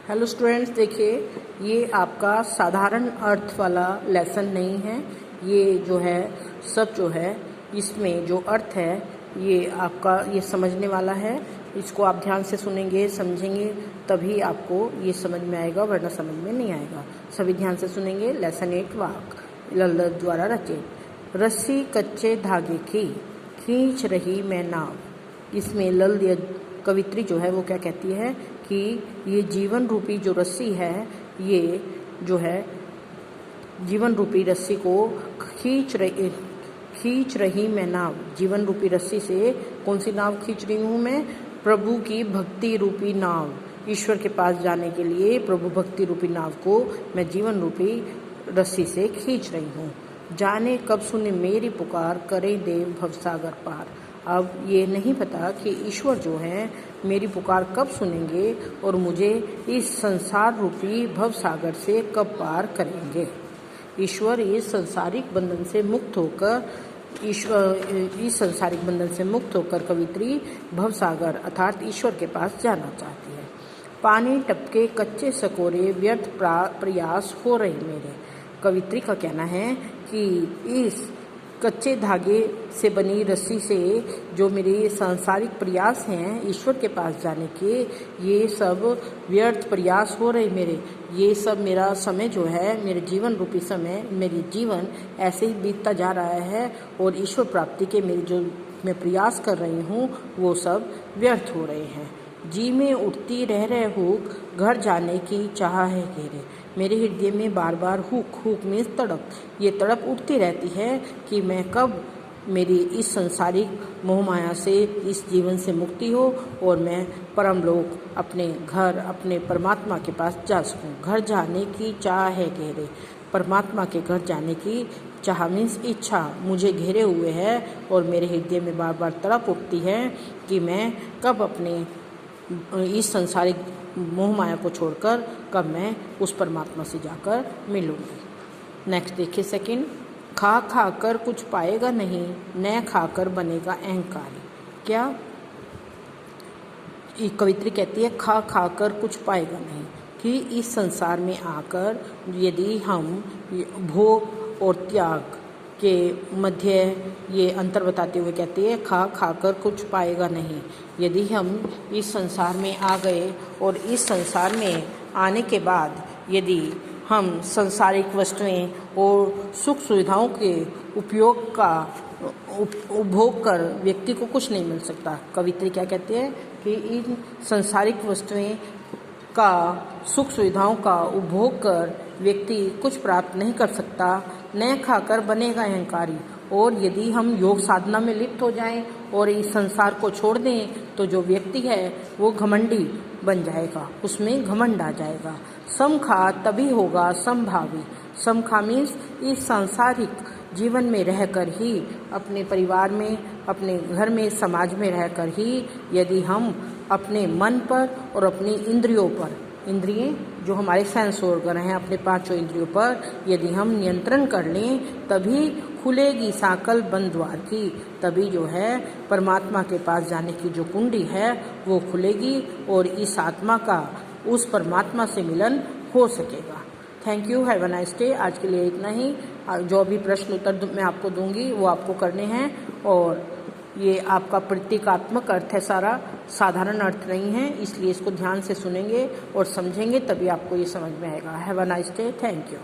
Hello students, देखिए ये आपका साधारण अर्थ वाला लेसन नहीं है। ये जो है सब जो है इसमें जो अर्थ है ये आपका ये समझने वाला है। इसको आप ध्यान से सुनेंगे, समझेंगे, तभी आपको ये समझ में आएगा, वरना समझ में नहीं आएगा। सभी ध्यान से सुनेंगे। लेसन 8 वाक लल्लत द्वारा रचे। रस्सी कच्चे धागे की खींच रही मैं नाव। इसमें लल कवित्री जो है वो क्या कहती है कि ये जीवन रूपी जो रस्सी है, ये जो है जीवन रूपी रस्सी को खींच रही मैं नाव। जीवन रूपी रस्सी से कौन सी नाव खींच रही हूँ मैं? प्रभु की भक्ति रूपी नाव। ईश्वर के पास जाने के लिए प्रभु भक्ति रूपी नाव को मैं जीवन रूपी रस्सी से खींच रही हूँ। जाने कब सुने मेरी पुकार, करे देव भवसागर पार। अब ये नहीं पता कि ईश्वर जो है मेरी पुकार कब सुनेंगे और मुझे इस संसार रूपी भवसागर से कब पार करेंगे। ईश्वर इस सांसारिक बंधन से मुक्त होकर कवित्री भवसागर अर्थात ईश्वर के पास जाना चाहती है। पानी टपके कच्चे सकोरे व्यर्थ प्रयास हो रहे मेरे। कवित्री का कहना है कि इस कच्चे धागे से बनी रस्सी से जो मेरे सांसारिक प्रयास हैं ईश्वर के पास जाने के, ये सब व्यर्थ प्रयास हो रहे मेरे। ये सब मेरा समय जो है, मेरे जीवन रूपी समय, मेरी जीवन ऐसे ही बीतता जा रहा है और ईश्वर प्राप्ति के मेरे जो मैं प्रयास कर रही हूँ वो सब व्यर्थ हो रहे हैं। जी में उठती रह हुक, घर जाने की चाह है घेरे। मेरे हृदय में बार बार हुक मीन्स तड़प, ये तड़प उठती रहती है कि मैं कब मेरी इस संसारिक मोहमाया से, इस जीवन से मुक्ति हो और मैं परम लोक अपने घर, अपने परमात्मा के पास जा सकूं। घर जाने की चाह है घेरे। परमात्मा के घर जाने की चाह मीन्स इच्छा मुझे घेरे हुए है और मेरे हृदय में बार बार तड़प उठती है कि मैं कब अपने इस संसारिक मोह माया को छोड़कर कब मैं उस परमात्मा से जाकर मिलूंगी। नेक्स्ट देखिए सेकंड। खा कर कुछ पाएगा नहीं, न खाकर बनेगा अहंकारी। क्या कवित्री कहती है? खा कर कुछ पाएगा नहीं, कि इस संसार में आकर यदि हम भोग और त्याग के मध्य ये अंतर बताते हुए कहती है खा कर कुछ पाएगा नहीं। यदि हम इस संसार में आ गए और इस संसार में आने के बाद यदि हम सांसारिक वस्तुएं और सुख सुविधाओं के उपभोग कर व्यक्ति को कुछ नहीं मिल सकता। कवित्री क्या कहते हैं कि इन सांसारिक वस्तुएं का, सुख सुविधाओं का उपभोग कर व्यक्ति कुछ प्राप्त नहीं कर सकता। न खाकर बनेगा अहंकारी। और यदि हम योग साधना में लिप्त हो जाएं और इस संसार को छोड़ दें तो जो व्यक्ति है वो घमंडी बन जाएगा, उसमें घमंड आ जाएगा। समखा तभी होगा समभावी। समखा मीन्स इस सांसारिक जीवन में रहकर ही, अपने परिवार में, अपने घर में, समाज में रहकर ही यदि हम अपने मन पर और अपनी इंद्रियों पर, इंद्रियां जो हमारे सेंस ऑर्गन हैं, अपने पांचों इंद्रियों पर यदि हम नियंत्रण कर लें तभी खुलेगी साकल बंद द्वार की। तभी जो है परमात्मा के पास जाने की जो कुंडी है वो खुलेगी और इस आत्मा का उस परमात्मा से मिलन हो सकेगा। Thank you, have a nice day. आज के लिए इतना ही। जो भी प्रश्न उत्तर मैं आपको दूंगी वो आपको करने हैं और ये आपका प्रतीकात्मक अर्थ है, सारा साधारण अर्थ नहीं है, इसलिए इसको ध्यान से सुनेंगे और समझेंगे तभी आपको ये समझ में आएगा। Have a nice day. Thank you.